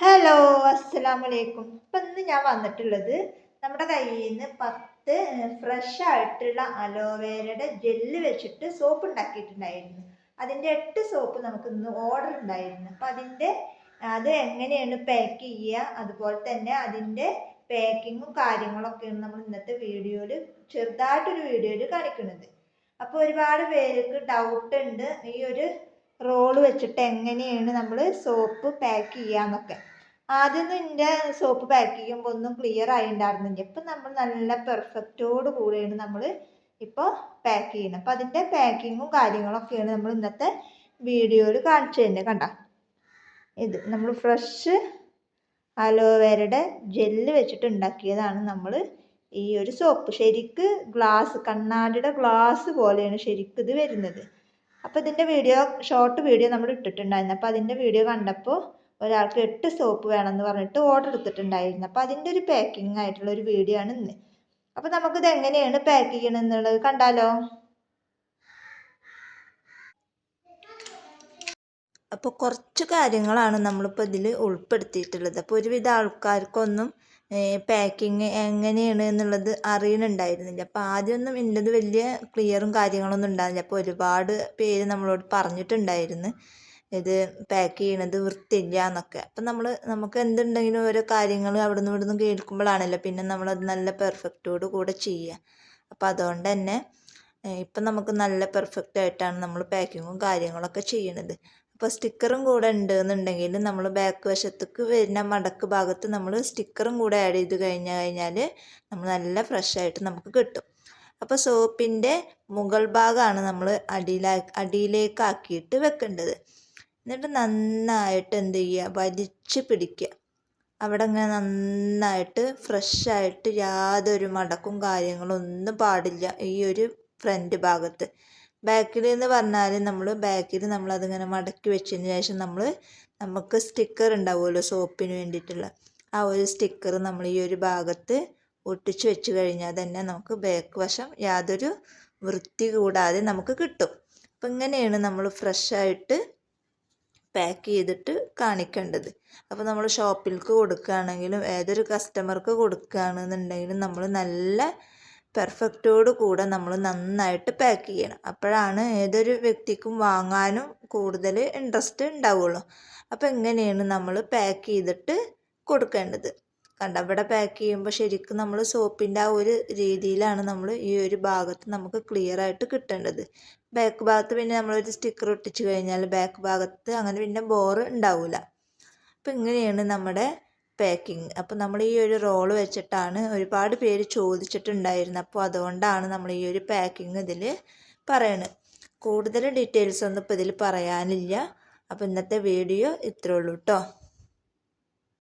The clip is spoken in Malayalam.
ഹലോ, അസ്സലാമലൈക്കും. ഇപ്പം ഇന്ന് ഞാൻ വന്നിട്ടുള്ളത് നമ്മുടെ കയ്യിൽ നിന്ന് 10 ഫ്രഷ് ആയിട്ടുള്ള അലോവേരയുടെ ജെല്ല് വെച്ചിട്ട് സോപ്പ് ഉണ്ടാക്കിയിട്ടുണ്ടായിരുന്നു. അതിൻ്റെ 8 സോപ്പ് നമുക്ക് ഇന്ന് ഓർഡർ ഉണ്ടായിരുന്നു. അപ്പം അത് എങ്ങനെയാണ് പാക്ക് ചെയ്യുക, അതുപോലെ തന്നെ അതിൻ്റെ പാക്കിങ്ങും കാര്യങ്ങളൊക്കെയാണ് നമ്മൾ ഇന്നത്തെ വീഡിയോയിൽ ചെറുതായിട്ടൊരു വീഡിയോയിൽ കാണിക്കുന്നത്. അപ്പോൾ ഒരുപാട് പേർക്ക് ഡൗട്ട് ഉണ്ട് ഈ ഒരു റോള് വെച്ചിട്ട് എങ്ങനെയാണ് നമ്മൾ സോപ്പ് പാക്ക് ചെയ്യാന്നൊക്കെ. ആദ്യമൊന്നും എൻ്റെ സോപ്പ് പാക്ക് ചെയ്യുമ്പോൾ ഒന്നും ക്ലിയർ ആയിട്ടുണ്ടായിരുന്നില്ല. ഇപ്പം നമ്മൾ നല്ല പെർഫെക്റ്റോട് കൂടെയാണ് നമ്മൾ ഇപ്പോൾ പാക്ക് ചെയ്യുന്നത്. അപ്പം അതിൻ്റെ പാക്കിങ്ങും കാര്യങ്ങളൊക്കെയാണ് നമ്മൾ ഇന്നത്തെ വീഡിയോയിൽ കാണിച്ചു തന്നെ. കണ്ട, ഇത് നമ്മൾ ഫ്രഷ് അലോവേരയുടെ ജെല്ല് വെച്ചിട്ട് ഉണ്ടാക്കിയതാണ് നമ്മൾ ഈ ഒരു സോപ്പ്. ശരിക്ക് കണ്ണാടിയുടെ ഗ്ലാസ് പോലെയാണ് ശരിക്കും ഇത് വരുന്നത്. അപ്പോൾ ഇതിൻ്റെ ഷോർട്ട് വീഡിയോ നമ്മൾ ഇട്ടിട്ടുണ്ടായിരുന്നു. അപ്പോൾ അതിൻ്റെ വീഡിയോ കണ്ടപ്പോൾ ഒരാൾക്ക് 8 സോപ്പ് വേണമെന്ന് പറഞ്ഞിട്ട് ഓർഡർ എടുത്തിട്ടുണ്ടായിരുന്നു. അപ്പോൾ അതിൻ്റെ ഒരു പാക്കിംഗ് ആയിട്ടുള്ള ഒരു വീഡിയോ ആണ് ഇന്ന്. അപ്പോൾ നമുക്കിത് എങ്ങനെയാണ് പാക്ക് ചെയ്യണം എന്നുള്ളത് കണ്ടാലോ. അപ്പോൾ കുറച്ച് കാര്യങ്ങളാണ് നമ്മളിപ്പോൾ ഇതിൽ ഉൾപ്പെടുത്തിയിട്ടുള്ളത്. അപ്പോൾ ഒരുവിധ ആൾക്കാർക്കൊന്നും പാക്കിങ് എങ്ങനെയാണ് എന്നുള്ളത് അറിയുന്നുണ്ടായിരുന്നില്ല. അപ്പോൾ ആദ്യമൊന്നും ഇന്നത് വലിയ ക്ലിയറും കാര്യങ്ങളൊന്നും ഉണ്ടായിരുന്നില്ല. അപ്പോൾ ഒരുപാട് പേര് നമ്മളോട് പറഞ്ഞിട്ടുണ്ടായിരുന്നു ഇത് പാക്ക് ചെയ്യണത് വൃത്തിയില്ല എന്നൊക്കെ. അപ്പം നമുക്ക് എന്തുണ്ടെങ്കിലും ഓരോ കാര്യങ്ങൾ അവിടെ നിന്ന് ഇവിടെ നിന്ന് കേൾക്കുമ്പോഴാണല്ലോ പിന്നെ നമ്മളത് നല്ല പെർഫെക്റ്റോട് കൂടെ ചെയ്യുക. അപ്പം അതുകൊണ്ട് തന്നെ ഇപ്പം നമുക്ക് നല്ല പെർഫെക്റ്റ് ആയിട്ടാണ് നമ്മൾ പാക്കിങ്ങും കാര്യങ്ങളൊക്കെ ചെയ്യണത്. അപ്പോൾ സ്റ്റിക്കറും കൂടെ ഉണ്ട് എന്നുണ്ടെങ്കിൽ നമ്മൾ ബാക്ക് വശത്തേക്ക് വരുന്ന മടക്ക് ഭാഗത്ത് നമ്മൾ സ്റ്റിക്കറും കൂടെ ആഡ് ചെയ്ത് കഴിഞ്ഞാൽ നമ്മൾ നല്ല ഫ്രഷ് ആയിട്ട് നമുക്ക് കിട്ടും. അപ്പോൾ സോപ്പിൻ്റെ മുകൾ ഭാഗമാണ് നമ്മൾ അടിയിലേക്കാക്കിയിട്ട് വെക്കേണ്ടത്. എന്നിട്ട് നന്നായിട്ട് എന്ത് ചെയ്യുക, വലിച്ച് പിടിക്കുക. അവിടെ ഇങ്ങനെ നന്നായിട്ട് ഫ്രഷായിട്ട് യാതൊരു മടക്കും കാര്യങ്ങളും ഒന്നും പാടില്ല ഈ ഒരു ഫ്രണ്ട് ഭാഗത്ത്. ബാക്കിൽ എന്ന് പറഞ്ഞാൽ ബാക്കിൽ നമ്മളതിങ്ങനെ മടക്കി വെച്ചതിന് ശേഷം നമുക്ക് സ്റ്റിക്കർ ഉണ്ടാവുമല്ലോ സോപ്പിന് വേണ്ടിയിട്ടുള്ള ആ ഒരു സ്റ്റിക്കർ നമ്മൾ ഈ ഒരു ഭാഗത്ത് ഒട്ടിച്ച് വെച്ച് കഴിഞ്ഞാൽ തന്നെ നമുക്ക് ബാക്ക് വശം യാതൊരു വൃത്തി കൂടാതെ നമുക്ക് കിട്ടും. അപ്പം ഇങ്ങനെയാണ് നമ്മൾ ഫ്രഷായിട്ട് പാക്ക് ചെയ്തിട്ട് കാണിക്കേണ്ടത്. അപ്പോൾ നമ്മൾ ഷോപ്പിലേക്ക് കൊടുക്കുകയാണെങ്കിലും ഏതൊരു കസ്റ്റമർക്ക് കൊടുക്കുകയാണെന്നുണ്ടെങ്കിലും നമ്മൾ നല്ല പെർഫെക്റ്റോട് കൂടെ നമ്മൾ നന്നായിട്ട് പാക്ക് ചെയ്യണം. അപ്പോഴാണ് ഏതൊരു വ്യക്തിക്കും വാങ്ങാനും കൂടുതൽ ഇൻട്രസ്റ്റ് ഉണ്ടാവുള്ളൂ. അപ്പോൾ എങ്ങനെയാണ് നമ്മൾ പാക്ക് ചെയ്തിട്ട് കൊടുക്കേണ്ടത് കണ്ട. ഇവിടെ പാക്ക് ചെയ്യുമ്പോൾ ശരിക്കും നമ്മൾ സോപ്പിൻ്റെ ആ ഒരു രീതിയിലാണ് നമ്മൾ ഈ ഒരു ഭാഗത്ത് നമുക്ക് ക്ലിയർ ആയിട്ട് കിട്ടേണ്ടത്. ബാക്ക് ഭാഗത്ത് പിന്നെ നമ്മളൊരു സ്റ്റിക്കർ ഒട്ടിച്ച് കഴിഞ്ഞാൽ ബാക്ക് ഭാഗത്ത് അങ്ങനെ പിന്നെ ബോറ് ഉണ്ടാവില്ല. അപ്പോൾ ഇങ്ങനെയാണ് നമ്മുടെ പാക്കിങ്. അപ്പോൾ നമ്മൾ ഈ ഒരു റോള് വെച്ചിട്ടാണ് ഒരുപാട് പേര് ചോദിച്ചിട്ടുണ്ടായിരുന്നു. അപ്പോൾ അതുകൊണ്ടാണ് നമ്മൾ ഈ ഒരു പാക്കിങ് ഇതിൽ പറയണത്. കൂടുതൽ ഡീറ്റെയിൽസ് ഒന്നും ഇപ്പോൾ ഇതിൽ പറയാനില്ല. അപ്പോൾ ഇന്നത്തെ വീഡിയോ ഇത്രേ ഉള്ളൂ കേട്ടോ.